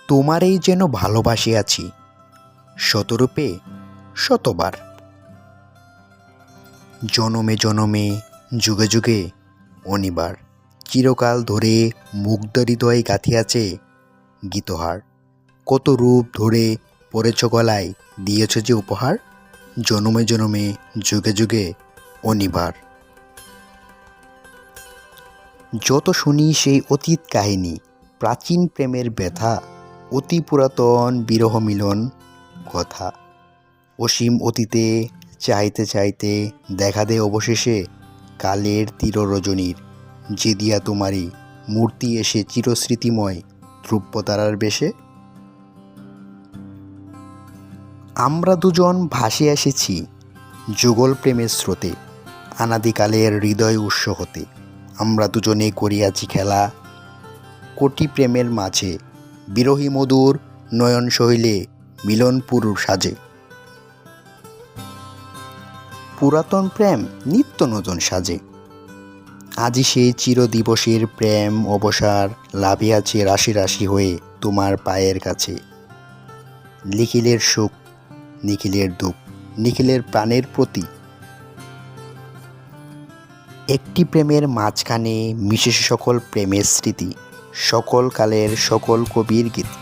তোমারেই যেন ভালোবাসি আছি শতরূপে শতবার। জনমে জনমে যুগে যুগে অনিবার, চিরকাল ধরে মুগ্ধ হৃদয়ে গাঁথিয়াছে গীতহার। কত রূপ ধরে পড়েছ গলায়, দিয়েছ যে উপহার। জনমে জনমে যুগে যুগে অনিবার। যত শুনি সেই অতীত কাহিনী, প্রাচীন প্রেমের ব্যথা, অতি পুরাতন বিরহ মিলন কথা। অসীম অতীতে চাইতে চাইতে দেখা দেয় অবশেষে কালের তীর রজনীর, যে দিয়া তোমারই মূর্তি এসে চিরস্মৃতিময় ধ্রুবতারার বেশে। আমরা দুজন ভাসে এসেছি যুগল প্রেমের স্রোতে, আনাদিকালের হৃদয় উৎস হতে। আমরা দুজনে করিয়াছি খেলা কোটি প্রেমের মাঝে, বিরহী মধুর নয়ন সহিলে মিলনপুর সাজে। পুরাতন প্রেম নিত্য নতুন সাজে, আজি সেই চিরদিবসের প্রেম অবসার লাভিয়াছে রাশি রাশি হয়ে তোমার পায়ের কাছে। নিখিলের সুখ, নিখিলের দুঃখ, নিখিলের প্রাণের প্রতি। একটি প্রেমের মাঝখানে মিশে সকল প্রেমের স্মৃতি, সকল কালের সকল কবির গীতি।